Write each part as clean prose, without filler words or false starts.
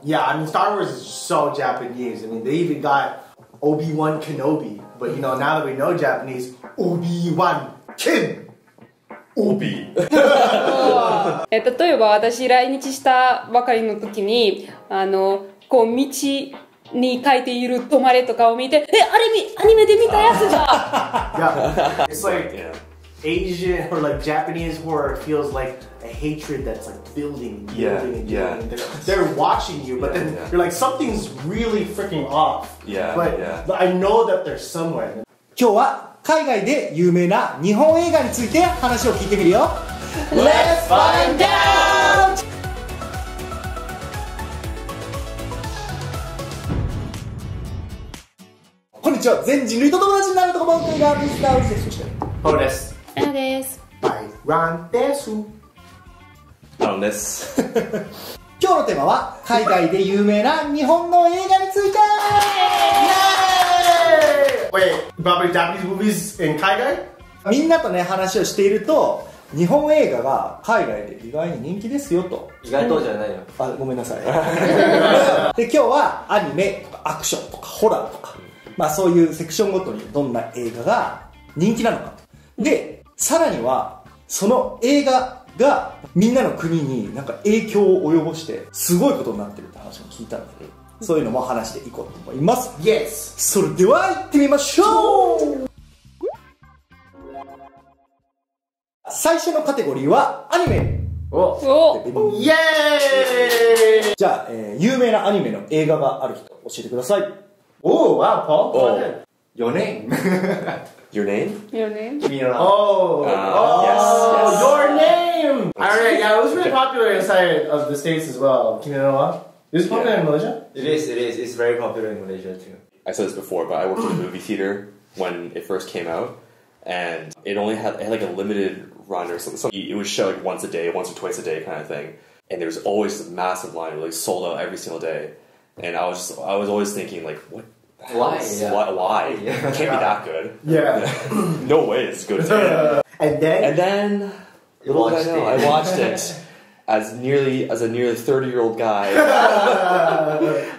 Yeah, I mean, Star Wars is so Japanese. I mean, they even got Obi-Wan Kenobi. But, you know, now that we know Japanese, Obi-Wan Ken! Obi! 例えば私来日したばかりの時にこう道に書いている止まれとかを見てアニメで見たやつじゃ Yeah, it's like Asian or like Japanese horror feels like a hatred that's like building and building and building. They're watching you, but then you're like, something's really freaking off. But I know that they're somewhere. 今日は海外で有名な日本映画について話を聞いてみるよ。 Let's find out! こんにちは、全人類と友達になるとこ僕がミスターウルです。そしてポです。エナです。バイランです。アロンです。今日のテーマは海外で有名な日本の映画について。Wait, about Japanese movies in 海外？みんなとね話をしていると日本映画が海外で意外に人気ですよと。意外とじゃないよ。あ、ごめんなさい。で今日はアニメとかアクションとかホラーとか、まあそういうセクションごとにどんな映画が人気なのかと。でさらにはその映画がみんなの国になんか影響を及ぼしてすごいことになってるって話も聞いたので、そういうのも話していこうと思います。 Yes! それでは行ってみましょう。最初のカテゴリーはアニメ。イエーイ。じゃあ、有名なアニメの映画がある人教えてください。Oh, wow, Paul. Go ahead. Your name. Your name? Your name? Oh, yes. Your name. Alright, yeah, it was really popular inside of the States as well. Kimi no Wa. Is it popular in Malaysia? It is. It's very popular in Malaysia too. I said this before, but I worked in a movie theater when it first came out, and it had like a limited run or something. It would show like once a day, once or twice a day kind of thing. And there was always a massive line, like sold out every single day. And I was always thinking like, what? Why? Why? Yeah. It can't be that good. Yeah. No way it's good. And then little did I know, I watched it as a nearly 30-year-old guy.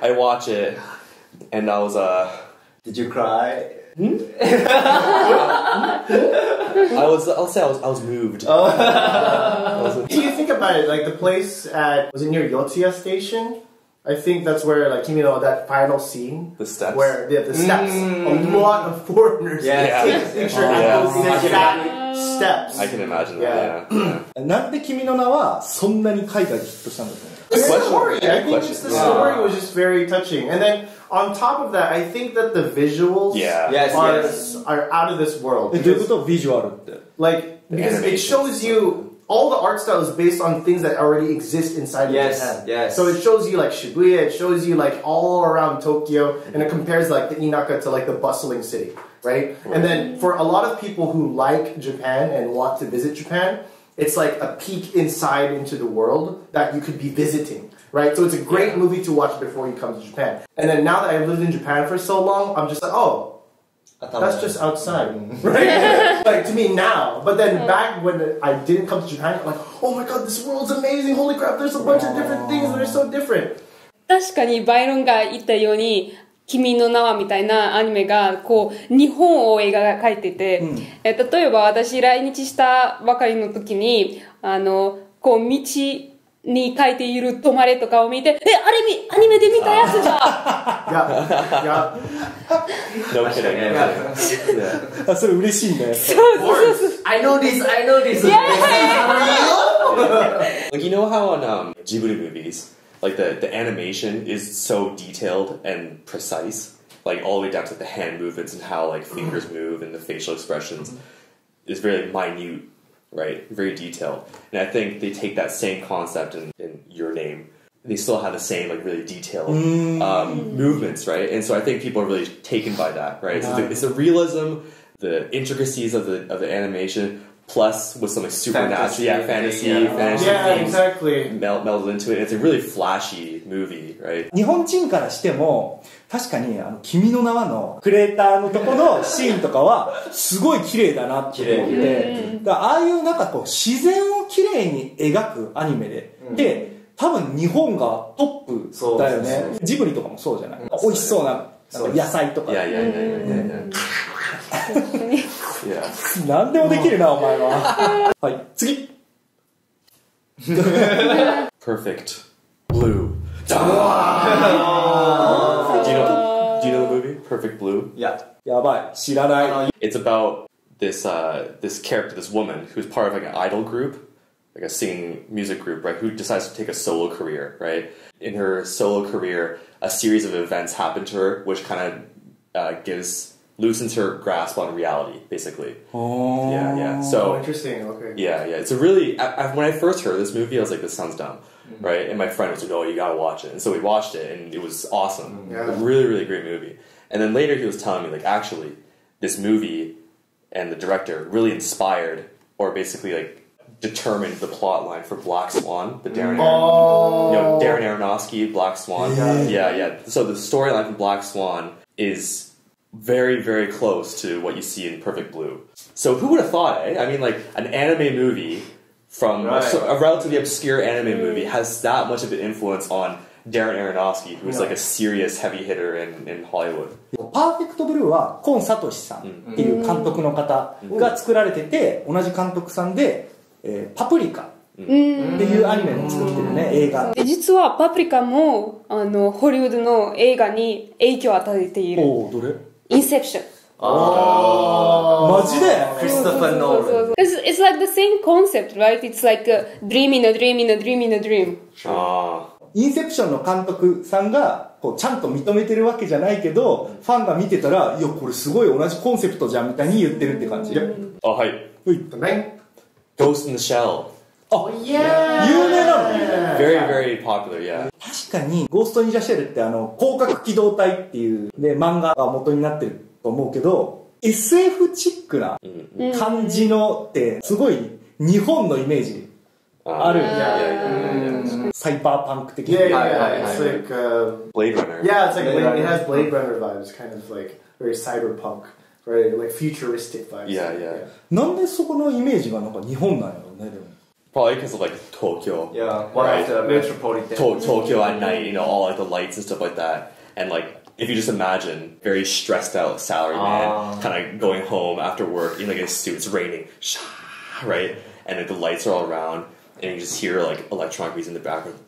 I watch it, and I was Did you cry? I'll say I was moved. Do you think about it, like the place was it near Yotsuya Station? I think that's where, like, you know, that final scene. The steps. Where the steps. A lot of foreigners take a picture at those exact steps. I can imagine that, yeah. なんで君の名はそんなに海外でヒットしたんですかね。 The story. I think the story was just very touching. And then, on top of that, I think that the visuals are out of this world. どういうことビジュアルって。 Like, because it shows you... All the art style is based on things that already exist inside of Japan. Yes. So it shows you like Shibuya, it shows you like all around Tokyo, and it compares like the Inaka to like the bustling city, right? And then for a lot of people who like Japan and want to visit Japan, it's like a peek inside into the world that you could be visiting, right? So it's a great movie to watch before you come to Japan. And then now that I've lived in Japan for so long, I'm just like, oh, that's just outside, right? Like to me now. But then back when I didn't come to Japan, I'm like, oh my god, this world's amazing. Holy crap, there's a bunch of different things that are so different. 確かにバイロンが言ったように君の名はみたいなアニメがこう日本を描いてて、例えば私来日したばかりの時にこう道に書いている止まれとかを見てアニメで見たやつじゃ No kidding. あ、それ嬉しいね。I know this. Like, you know how on Ghibli movies, like the animation is so detailed and precise, like all the way down to the hand movements and how like fingers move and the facial expressions is very minute, right? Very detailed. And I think they take that same concept in Your Name. They still have the same like really detailed movements, right? And so I think people are really taken by that, right? So it's the realism, the intricacies of the animation, plus with some like supernatural, fantasy themes exactly. melded into it. It's a really flashy movie, right? 日本人からしても確かに君の名はのクレーターのとこのシーンとかはすごい綺麗だなって思って、だからああいうなんかこう自然を綺麗に描くアニメで、で多分日本がトップだよね。ジブリとかもそうじゃない。美味しそうな野菜とか。Yeah, yeah, yeah, yeah, yeah. Yeah. 何でもできるな、お前は。はい、次。Perfect Blue. Do you know the movie Perfect Blue? Yeah. やばい、知らない。It's about this character, this woman who's part of like an idol group, like a singing music group, right? Who decides to take a solo career, right? In her solo career, a series of events happen to her, which kind of loosens her grasp on reality, basically. Oh. Yeah. Oh, So interesting. Okay. yeah. It's a really. When I first heard this movie, I was like, "This sounds dumb," right? And my friend was like, "Oh, you gotta watch it." And so we watched it, and it was awesome. Yeah. A really, really great movie. And then later, he was telling me, like, actually, this movie and the director really inspired, or basically like determined the plot line for Black Swan, the Darren Aronofsky Black Swan. Yeah. So the storyline from Black Swan is very, very close to what you see in Perfect Blue. So who would have thought, eh? I mean, like, an anime movie from a relatively obscure anime movie has that much of an influence on Darren Aronofsky, who's like a serious heavy hitter in Hollywood. パーフェクトブルーはコン・サトシさんっていう監督の方が作られてて、同じ監督さんで、パプリカっていうアニメも作ってるね、映画。実はパプリカもホリウッドの映画に影響を与えている。おお、どれ？インセプション。マジで？ Christopher Nolan. It's like the same concept, right? It's like a dream in a dream in a dream in a dream. インセプションの監督さんがこうちゃんと認めてるわけじゃないけど、ファンが見てたら、いや、これすごい同じコンセプトじゃんみたいに言ってるって感じ。Oh, hi. The name? Ghost in the Shell. あ、有名なの？ Very, very popular, yeah. 確かに、ゴースト・イン・ザ・シェルって広角機動隊っていう、ね、漫画が元になってると思うけど、SF チックな感じのって、すごい日本のイメージある。サイバーパンク的な。Yeah. It's like Blade Runner. yeah, it's like it has Blade Runner vibes, kind of like very cyberpunk, right? Like futuristic vibes. Yeah. なんでそこのイメージがなんか日本なんやろうね、でも。Probably because of like Tokyo. Yeah, one of the metropolitan. Tokyo at night, you know, all like the lights and stuff like that. And like, if you just imagine very stressed out salaryman kind of going home after work in like a suit, it's raining, right? And like the lights are all around, and you just hear like electronic music in the background.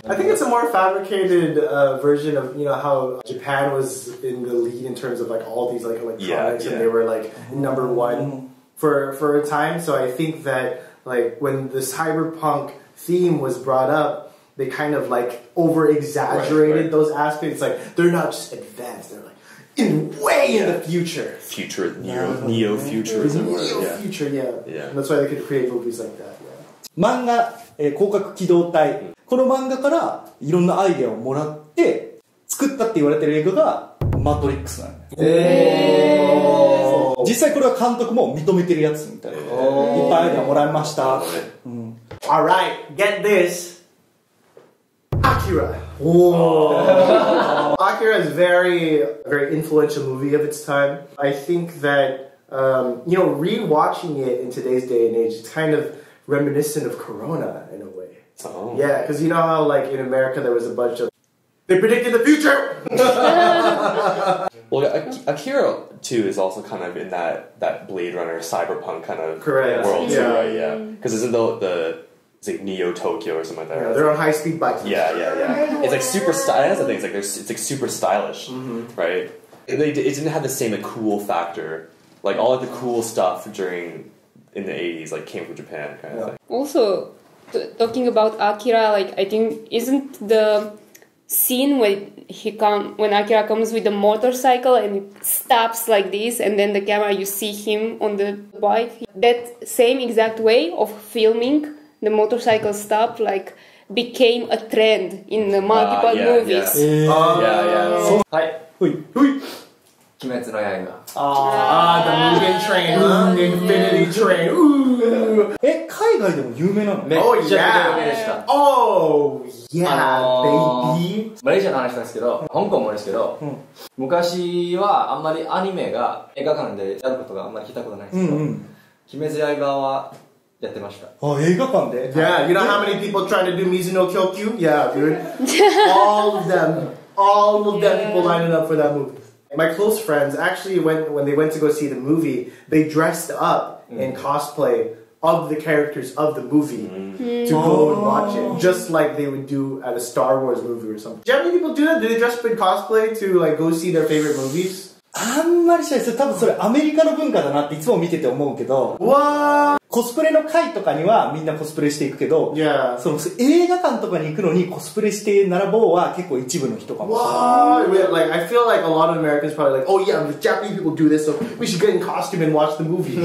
I think it's a more fabricated version of how Japan was in the lead in terms of like all these like electronics, and they were like number one for a time. So I think that like when the cyberpunk theme was brought up, they kind of like over exaggerated those aspects. Like they're not just advanced; they're like in the future. Neo-futurism. Neo-future, yeah. And that's why they could create movies like that. 漫画、広角機動隊。この漫画からいろんなアイデアをもらって作ったって言われてる映画がマトリックスなのね。実際これは監督も認めてるやつみたいで、いっぱいアイデアもらいました。Alright, get this. Akira. Akira is very influential movie of its time. I think that, rewatching it in today's day and age, it's kind of reminiscent of Corona in a way. Oh. Yeah, because you know how like in America there was a bunch of... They predicted the future! Well, Akira too is also kind of in that Blade Runner cyberpunk kind of world too, right? Yeah, because isn't it's like Neo Tokyo or something like that? Yeah, they're on high-speed bikes. Yeah. It's like super stylish. That's the thing. It's like super stylish, right? It didn't have the same like cool factor. Like all of the cool stuff in the 80s like came from Japan kind of thing. Also, talking about Akira, like I think isn't the scene when Akira comes with the motorcycle and it stops like this, and then the camera you see him on the bike. That same exact way of filming the motorcycle stop like became a trend in the multiple movies. Yeah. はい。ほい。鬼滅の刃。the Mugen Train, Infinity Train. Ooh. 海外でも有名なの？めっちゃ有名でした。Oh yeah, baby. マレーシアの話なんですけど、香港もですけど、昔はあんまりアニメが映画館でやることがあんまり聞いたことないんですけど、鬼滅の刃はやってました。あ、映画館で Yeah, you know how many people trying to do Mizuno Kyokyu? Yeah, dude. All of them people lining up for that movie. My close friends actually when they went to go see the movie, they dressed up in cosplay of the characters of the movie to go and watch it, just like they would do at a Star Wars movie or something. Do you have any people do that? Do they dress up in cosplay to like go see their favorite movies? あんまりしないです。多分それアメリカの文化だなっていつも見てて思うけど、 What? コスプレの会とかにはみんなコスプレしていくけど、 Yeah. その映画館とかに行くのにコスプレして並ぼうは結構一部の人かもしれない。 What? Like I feel like a lot of Americans probably like, oh yeah, the Japanese people do this, so we should get in costume and watch the movie.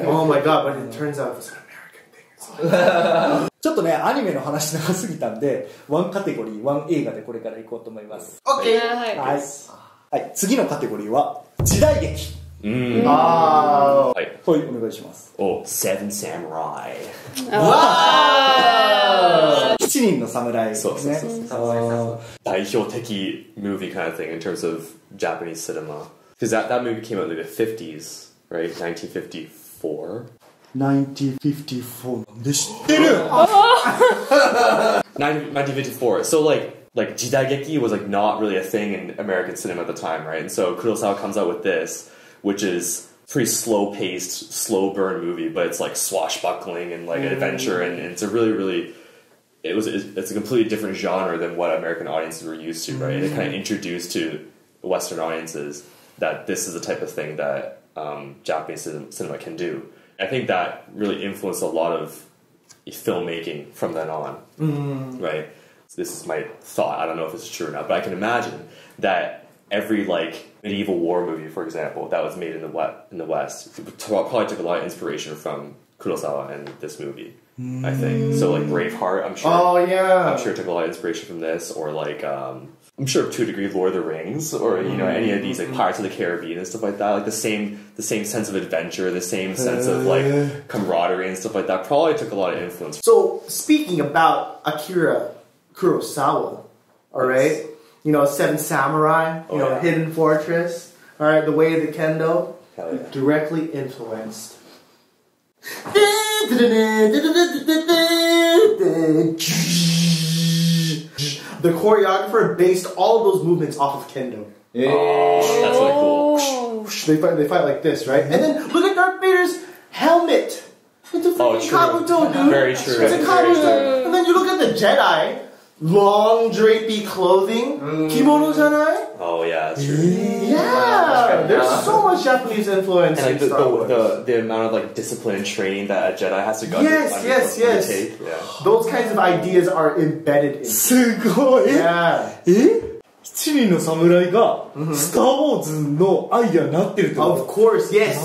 Oh my god! But it turns out it's an American thing. It's like... ちょっとね、アニメの話長すぎたんで、ワンカテゴリー、ワン映画でこれから行こうと思います。Okay. はいはい。はい、次のカテゴリーは、時代劇。はい。はい、お願いします。Oh, Seven Samurai. 7人の侍ですね。代表的 movie kind of thing in terms of Japanese cinema. Because that movie came out in the 50s, right? 1954. 1954なんで知ってる 1954. So like 時代劇 was like not really a thing in American cinema at the time, right? And so Kurosawa comes out with this, which is pretty slow-paced, slow-burn movie, but it's like swashbuckling and like adventure, and it's a really it's a completely different genre than what American audiences were used to, right? And it kind of introduced to Western audiences that this is the type of thing that Japanese cinema can do. I think that really influenced a lot of filmmaking from then on, right? So this is my thought. I don't know if it's true or not, but I can imagine that every like medieval war movie, for example, that was made in the West probably took a lot of inspiration from Kurosawa and this movie. I think so. Like Braveheart, I'm sure. Oh yeah. I'm sure it took a lot of inspiration from this, or like I'm sure to a degree Lord of the Rings, or you know any of these like Pirates of the Caribbean and stuff like that. Like the same sense of adventure, the same sense of like camaraderie and stuff like that. Probably took a lot of influence. So speaking about Akira Kurosawa, all right, you know Seven Samurai, you know Hidden Fortress, all right, The Way of the Kendo, directly influenced. The choreographer based all of those movements off of Kendo. Oh, that's really cool. They fight like this, right? And then look at Darth Vader's helmet. It's a freaking Kabuto, dude. Very true. It's a Kabuto. And then you look at the Jedi, long drapey clothing, kimono janai. Oh yeah, that's true. Yeah, there's so much Japanese influence And like in Star Wars. the amount of like discipline and training that a Jedi has to go Yes. undertake. Yeah. Those kinds of ideas are embedded in. すごい Yeah. 7人の侍がスター・ウォーズのアイデアになってるってこと Of course, yes.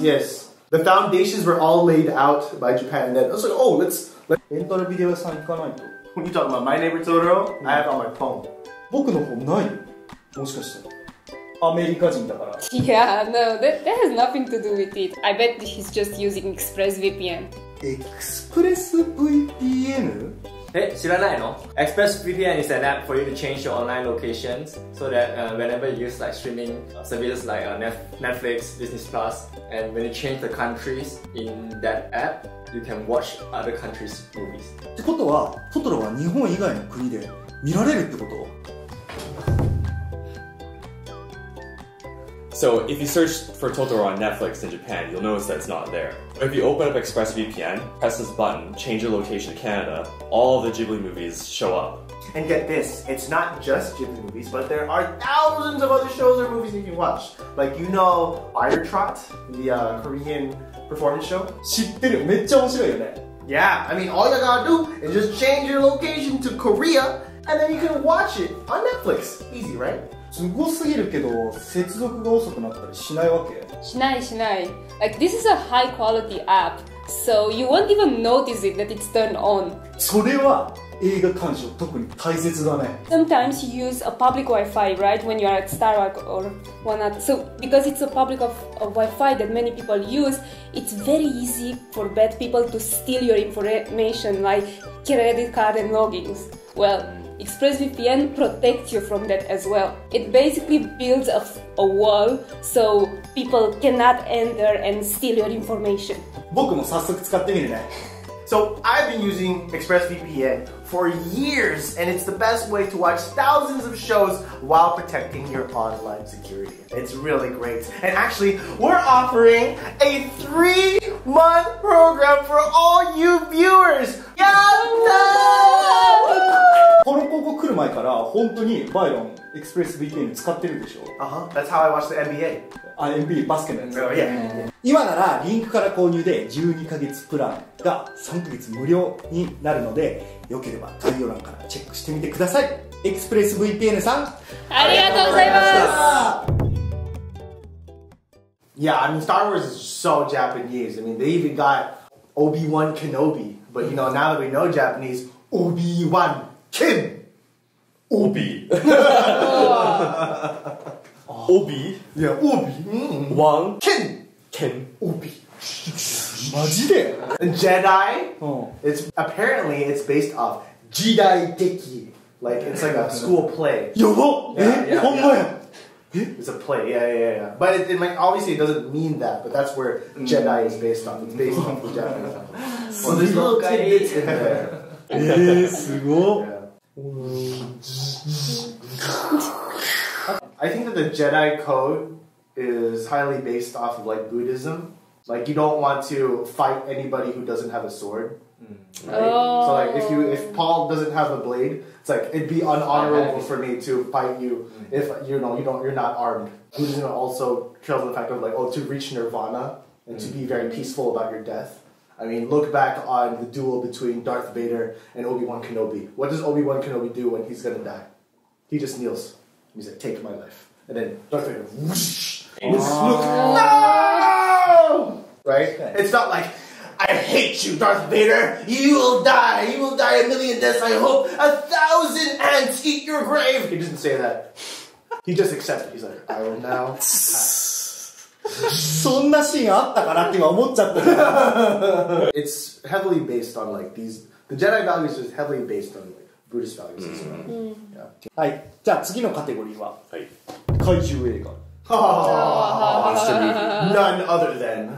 Yes. The foundations were all laid out by Japan, and then I was like, oh, let's. レンタルビデオ屋さん行かないと When you talking about My Neighbor Totoro, I have it on my phone. 僕の方ないよもしかしたらアメリカ人だから Yeah, no, that has nothing to do with it. I bet he's just using ExpressVPN. エクスプレス VPN? 知らないの ExpressVPN is an app for you to change your online locations so that whenever you use like streaming services like Netflix, Disney Plus, and when you change the countries in that app, you can watch other countries' movies. ってことはトトロは日本以外の国で見られるってこと So if you search for Totoro on Netflix in Japan, you'll notice that it's not there. But if you open up ExpressVPN, press this button, change your location to Canada, all of the Ghibli movies show up. And get this, it's not just Ghibli movies, but there are thousands of other shows or movies you can watch. Like, you know, Fire Trot, the Korean performance show? 知ってるめっちゃ面白いよね Yeah, I mean, all you gotta do is just change your location to Korea, and then you can watch it on Netflix. Easy, right? すごすぎるけど接続が遅くなったりしないわけ しない。Like, this is a high quality app, so you won't even notice it that it's turned on. それは映画鑑賞特に大切だね Sometimes you use a public Wi-Fi, right, when you are at Starbucks or whatnot. So because it's a public of Wi-Fi that many people use, it's very easy for bad people to steal your information, like credit card and logins. Well, ExpressVPN protects you from that as well. It basically builds a wall so people cannot enter and steal your information. 僕も早速使ってみるね。 So I've been using ExpressVPN for years, and it's the best way to watch thousands of shows while protecting your online security. It's really great. And actually, we're offering a 3-month program for all you viewers. Yatta! この広告来る前から本当にバイロンエクスプレス VPN 使ってるでしょ。 That's how I watch the NBA. あ、NBA バスケのやつ。 Oh, yeah. 今ならリンクから購入で12ヶ月プランが3ヶ月無料になるので、よければ概要欄からチェックしてみてください。エクスプレス VPN さん、ありがとうございます。 Yeah, I mean, Star Wars is so Japanese. I mean, they even got Obi-Wan Kenobi. But, you know, now that we know Japanese, Obi-Wan Ken. Obi. Obi. Yeah, Obi. Wang. Ken. Ken. Obi. マジで Jedi, うん。 it's apparently it's based off Jidai Deki. Like, it's like a school play. やば Yeah, yeah, ほんまや It's a play, yeah. But it like, obviously it doesn't mean that, but that's where Jedi is based on. It's based off the Japanese. Well, there's little tidbits in there. すごっ I think that the Jedi code is highly based off of like Buddhism. Like, you don't want to fight anybody who doesn't have a sword. Right? So like if Paul doesn't have a blade, it's like it'd be unhonorable for me to fight you if you're not armed. Buddhism also trails on the fact of like, to reach nirvana and to be very peaceful about your death. I mean, look back on the duel between Darth Vader and Obi-Wan Kenobi. What does Obi-Wan Kenobi do when he's gonna die? He just kneels. He's like, take my life. And then Darth Vader, whoosh, and just look, no! Right? It's not like, I hate you, Darth Vader. You will die. You will die a million deaths. I hope 1,000 ants eat your grave. He doesn't say that. He just accepts it. He's like, I will now. そんなシーンあったかなって今思っちゃったけど It's heavily based on like these. The Jedi values is heavily based on like Buddhist values as well. Yeah. はいじゃあ次のカテゴリーははい。怪獣映画 Monster movie. None other than.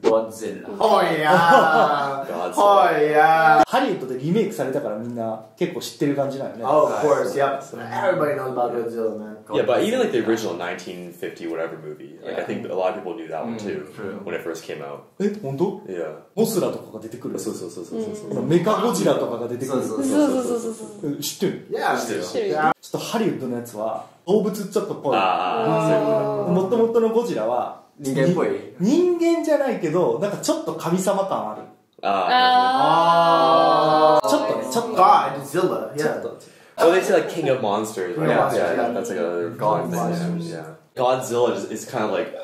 Godzilla. Oh yeah. Godzilla. Oh yeah. ハリウッドでリメイクされたからみんな結構知ってる感じなのね Oh, of course. Yep. Everybody knows about Godzilla, man. Yeah, but even like the original 1950 whatever movie, like I think a lot of people knew that one too when it first came out. え本当 Yeah. モスラとかが出てくるそうそうそうそうそう。メカゴジラとかが出てくるそうそうそう。知ってる Yeah. Still. Yeah. ちょっとハリウッドのやつは動物ちょっとっぽいああ、もともとのゴジラは人間っぽい人間じゃないけどなんかちょっと神様感あるあちょっとねちょっと Godzilla. ちょっ Yeah. と Oh, they say like King of Monsters, right? King of Monsters, yeah, yeah. that's like another God thing. Monsters. Yeah. Godzilla is kind of like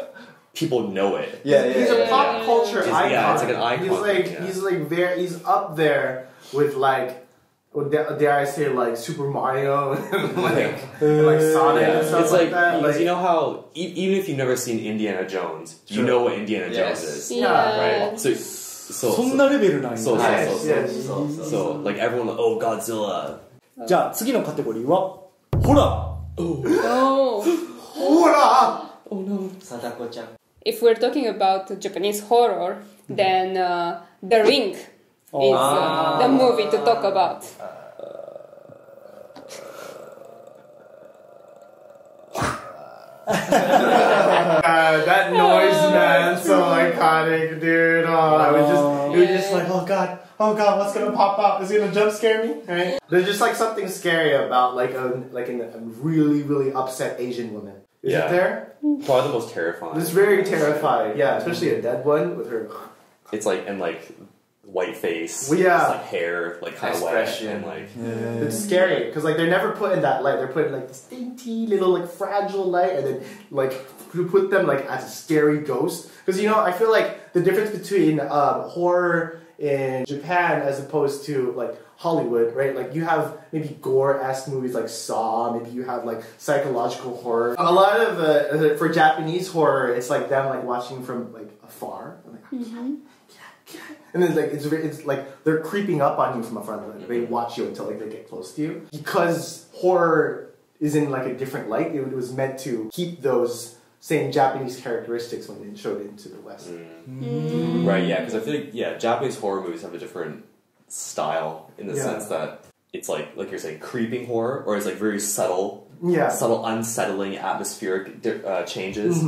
people know it. Yeah, He's a pop yeah. culture It's- icon. yeah, it's like an icon, He's yeah. like very. He's up there with like. Well, dare I say like Super Mario and like Sonic Yeah, and stuff it's like like that. because you know how even if you've never seen Indiana Jones, you Sure. know what Indiana Yes. Jones is, Yeah. right? So そんなレベルなんや so Yes, yes. so like everyone, oh Godzilla. じゃあ次のカテゴリーはホラー Oh. Hoorah! Sadako chan. If we're talking about Japanese horror, then The Ring is the movie to talk about. That noise, man, so iconic, dude. It was just like, oh god, what's gonna pop out? Is it gonna jump scare me? Right? There's just like something scary about like a really really upset Asian woman. Is Yeah. it there? Probably the most terrifying. It's very terrifying. Yeah, especially a dead one with her. It's like and like white face, Well, yeah. it's like hair, like kind of wet Expression. and like It's scary because like they're never put in that light. They're put in like this dainty little like fragile light, and then like you put them like as a scary ghost. Because you know, I feel like the difference between horror in Japan as opposed to like Hollywood, right? Like you have maybe gore-esque movies like Saw. Maybe you have like psychological horror. A lot of for Japanese horror, it's like them like watching from like afar. I'm like, And then like it's like they're creeping up on you from a front. Like, they watch you until like they get close to you. Because horror is in like a different light. It was meant to keep those same Japanese characteristics when they showed it into the West. Right, yeah, because I feel like, Japanese horror movies have a different style in the sense that it's like you're saying, creeping horror, or it's like very subtle, unsettling atmospheric changes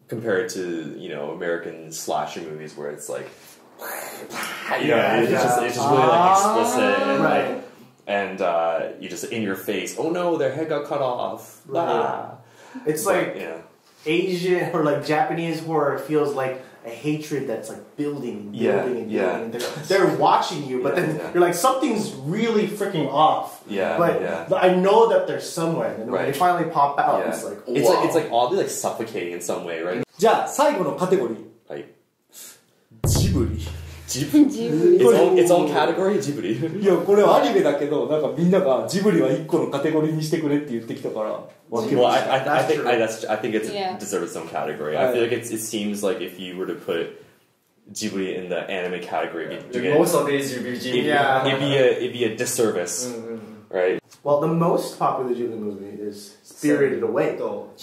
compared to, American slasher movies where it's like, it's just really like explicit and like, and you just in your face, oh no, their head got cut off. It's like Asian or like Japanese horror feels like a hatred that's like building and building and building. And they're watching you, but then you're like, something's really freaking off. But I know that they're somewhere, and when they finally pop out, it's like, wow. It's like oddly like suffocating in some way, right? じゃあ最後のカテゴリー、はい、ジブリ。its own category, ジブリ。いや、これはアニメだけど、なんかみんながジブリは1個のカテゴリーにしてくれって言ってきたから。Well, I think it deserves its own category. I feel like it seems like if you were to put Ghibli in the anime category, most of these Ghibli, it'd be a disservice, right? Well, the most popular Ghibli movie is Spirited Away. 千と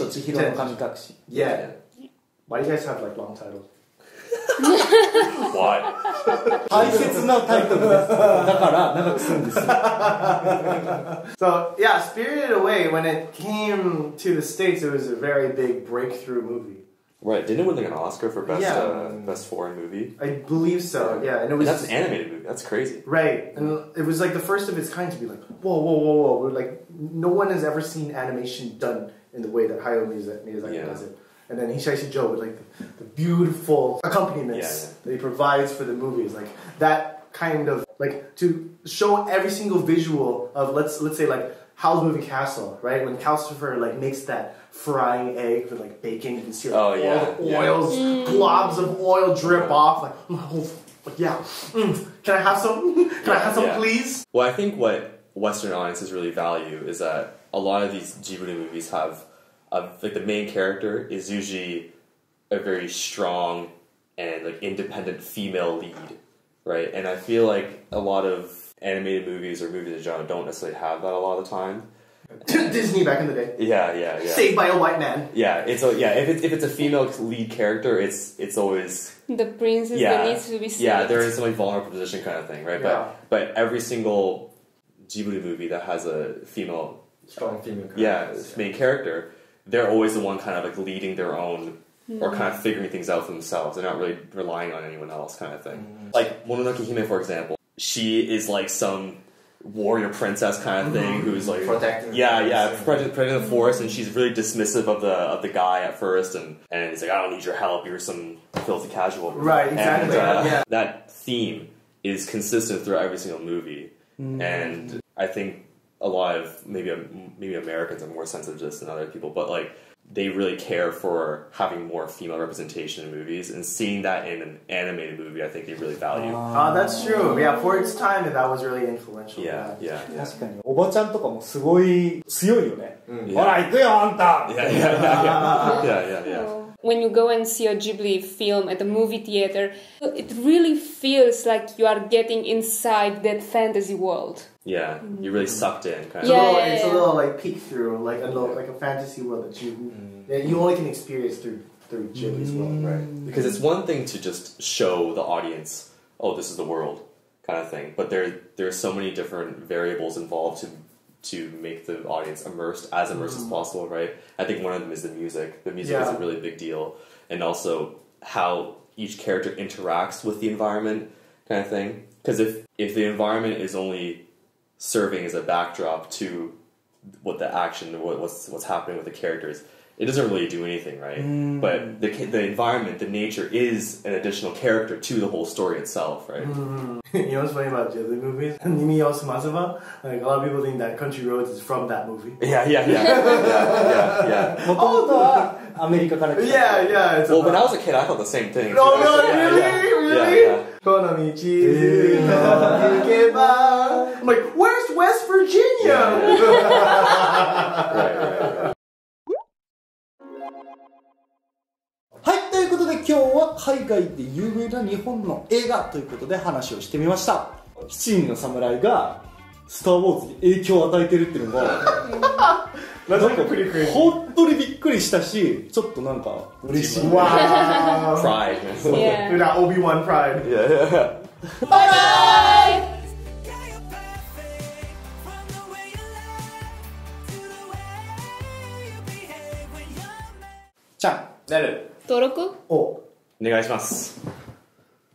千尋の神隠し。Yeah. Why do you guys have like long titles? Why? 大切なタイトルです。だから長くするんですよ。So yeah, Spirited Away, when it came to the States, it was a very big breakthrough movie. Right? Didn't it win like an Oscar for best foreign movie? I believe so. Yeah, and it was. That's an animated movie. That's crazy. Right, and it was like the first of its kind to be like, whoa. Like no one has ever seen animation done in the way that Hayao Miyazaki does it. And then Hisaishi Joe with like the beautiful accompaniments that he provides for the movies, like that kind of like to show every single visual of let's say like Howl's Moving Castle, right? When Calcifer like makes that frying egg with like bacon, you can see like, all the oils, globs of oil drip off. Like, can I have some? Can I have some, please? Well, I think what Western audiences really value is that a lot of these Ghibli movies have. Like the main character is usually a very strong and like independent female lead, right? And I feel like a lot of animated movies or movies in general don't necessarily have that a lot of the time. Disney back in the day. Yeah. Saved by a White Man. Yeah, if it's a female lead character, it's always the princess that needs to be saved. Yeah, there is some like vulnerable position kind of thing, right? But every single Ghibli movie that has a strong female character, main character, they're always the one kind of like leading their own or kind of figuring things out for themselves. They're not really relying on anyone else kind of thing. Like Mononoke Hime, for example, she is like some warrior princess kind of thing who's like protecting the forest, and she's really dismissive of the guy at first, and he's like, I don't need your help, you're some filthy casual. Right, exactly. And, that theme is consistent throughout every single movie, and I think a lot of maybe Americans are more sensitive to this than other people, but like they really care for having more female representation in movies, and seeing that in an animated movie, I think they really value. That's true. Yeah, for its time, that was really influential. Yeah. 確かにおばちゃんとかもすごい強いよね。ほら行くよあんた。Yeah. When you go and see a Ghibli film at the movie theater, it really feels like you are getting inside that fantasy world. Yeah, you're really sucked in. Kind of. It's a little like peek through, like a fantasy world that you only can experience through Ghibli's world, right? Because it's one thing to just show the audience, oh, this is the world, kind of thing. But there's so many different variables involved to make the audience immersed as possible, right? I think one of them is the music. The music is a really big deal, and also how each character interacts with the environment, kind of thing. Because if the environment is only serving as a backdrop to what the action, what's happening with the characters, it doesn't really do anything, right? But the environment, the nature, is an additional character to the whole story itself, right? You know what's funny about Ghibli movies? Nimi o Sumazuba, like a lot of people think that Country Roads is from that movie. Yeah. もともとはアメリカから来た。Yeah. Well, when I was a kid, I thought the same thing. No, really? この道行けば. I'm like, where's West Virginia? Right. はい、ということで今日は海外で有名な日本の映画ということで話をしてみました。七人の侍がスター・ウォーズに影響を与えてるっていうのがなんか本当にびっくりしたし、ちょっとなんか嬉しい。Wow. Pride. Yeah. That Obi-Wan pride. Yeah. Bye! ちゃんなる。登録おお願いします。